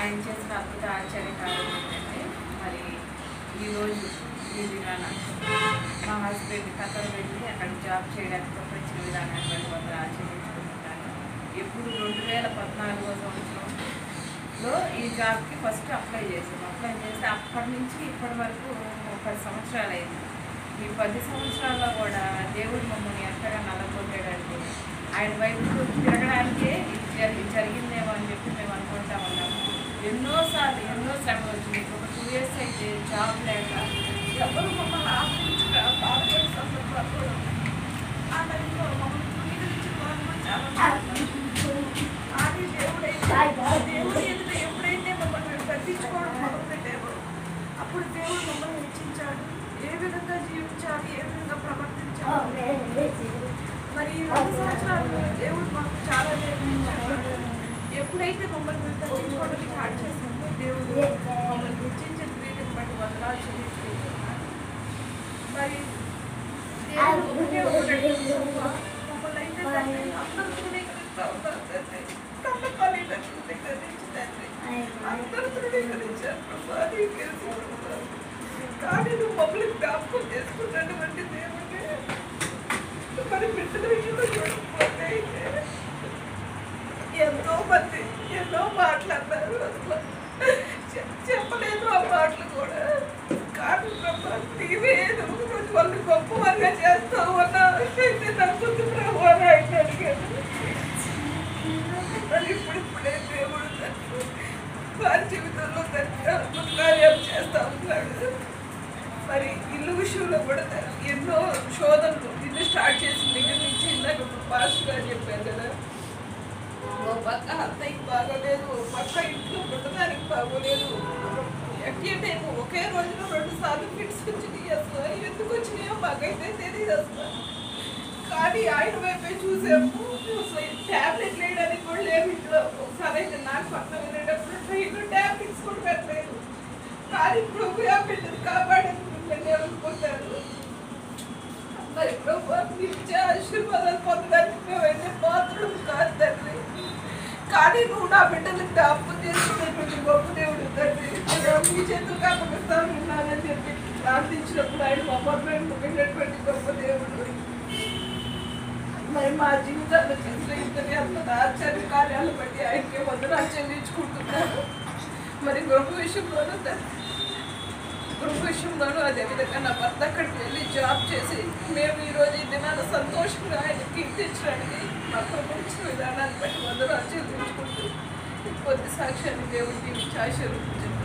ఆయన చేసిన అద్భుత ఆశ్చర్యకార్యం ఏంటంటే మరి ఈరోజు ఈ దినాన మా హస్బెండ్ కథలు వెళ్ళి అక్కడ జాబ్ చేయడానికి పంపించిన విధానాన్ని కొందరు ఆచరించుకుంటున్నాను. ఎప్పుడు 2014వ సంవత్సరంలో ఈ జాబ్కి ఫస్ట్ అప్లై చేసాము. అప్లై చేస్తే అప్పటి నుంచి ఇప్పటి వరకు 10 సంవత్సరాలు అయింది. ఈ 10 సంవత్సరాల్లో కూడా దేవుడు మమ్మల్ని ఎంతగా నలగొట్టాడంటే ఆయన వైపు తిరగడానికే ఇది జరిగిందేమో అని చెప్పి మేము అనుకుంటా ఉన్నాము. ఎన్నోసార్లు ఎన్నో శ్రమలు వచ్చింది. ఒక 2 years అయితే జాబ్ లేక ఎవరు మమ్మల్ని ఆశ్రయించక బాధపడే సందర్భాలు కూడా ఉన్నాయి. ఆ టైంలో మమ్మల్ని పునీకరించిన వాళ్ళు కూడా చాలా కానీ దేవుడు ఎదుట ఎప్పుడైతే మమ్మల్ని పట్టించుకోవడం మొదలుపెట్టారో అప్పుడు దేవుడు మమ్మల్ని హెచ్చించాడు. ఏ విధంగా జీవించాలి, ఏ విధంగా ప్రవర్తించాలి. మరి ఈ 2 సంవత్సరాలు దేవుడు మాకు చాలా నేర్పించాడు. ఎప్పుడైతే మమ్మల్ని తగ్గించుకోవడం స్టార్ట్ చేసిందో దేవుడు మమ్మల్ని హెచ్చించిన వీటిని బట్టి వందనాలు చెల్లించుకుంటున్నాను. మరి దేవుడు ఒకటే మమ్మల్ని అయితే అందరూ తృణీకరిస్తూ ఉన్నారు తండ్రి. నమ్మకాలు తండ్రి అందరూ తృణీకరించారు. కానీ నువ్వు మమ్మల్ని జ్ఞాపకం చేసుకున్నటువంటి దేవుడే మరి బిడ్డల విషయంలో చూడకపోతే ఎంతో మంది ఎన్నో మాటలు అన్నారు. అసలు చెప్పలేదు ఆ మాటలు కూడా. కానీ నీవే రోజు వాళ్ళు గొప్పవారిగా చేస్తావు అన్న అయితే నమ్ముతుంది ప్రభు అని ఆయన అడిగాను. మరి ఇప్పుడిప్పుడే దేవుడు వారి జీవితంలో అద్భుత కార్యాలు చేస్తా ఉన్నాడు. మరి ఇల్లు విషయంలో కూడా ఎన్నో శోధనలు ఇల్లు స్టార్ట్ చేసిన దగ్గర నుంచి ఇందాక ఇప్పుడు పాస్టర్ గారు చెప్పారు కదా, ఓ పక్క అత్తయ్యకి బాగోలేదు, ఓ పక్క ఇంట్లో ఉండడానికి బాగోలేదు. అంటే ఒకే రోజులో 2 సార్లు ఫిట్స్ వచ్చినాయి. అసలు ఎందుకు వచ్చినాయో మాకైతే తెలియదు అసలు. కానీ ఆయన వైపే చూసాము. అసలు ట్యాబ్లెట్ వేయడానికి కూడా లేవు ఇంట్లో. ఒకసారి అయితే నాకు పక్కన వెళ్ళేటప్పుడు ట్రైన్లో ట్యాబ్లెట్స్ కూడా పెట్టలేదు. కానీ ప్రభు ఆ బిడ్డను కాపాడని వెళ్ళిపోతారు. మరి ప్రభు నిత్య ఆశీర్వాదాలు పొందడానికి మేమైతే పాత్రలు కాదు తండ్రి. కానీ నువ్వు నా బిడ్డలకు జ్ఞాపకం చేసుకునేటువంటి గొప్ప దేవుడు తండ్రి. మీ చేతులు అప్పగిస్తాను ఉన్నానని చెప్పి ప్రార్థించినప్పుడు ఆయన మమ్మల్ని విన్నటువంటి గొప్ప దేవుడు. మరి మా జీవితాల్లో చేసిన ఇంతని అంత ఆశ్చర్య కార్యాలు బట్టి ఆయనకే వందనాలు చెల్లించుకుంటున్నాను. మరి గృహ విషయంలోనూ అదేవిధంగా నా భర్త అక్కడికి వెళ్ళి జాబ్ చేసి మేము ఈరోజు ఈ దినాన సంతోషంగా ఆయన కీర్తించడానికి మాకు మంచి విధానాన్ని బట్టి వందనాలు చెల్లించుకుంటూ కొద్ది సాక్ష్యాన్ని దేవుడికి ఆశీర్వదించారు.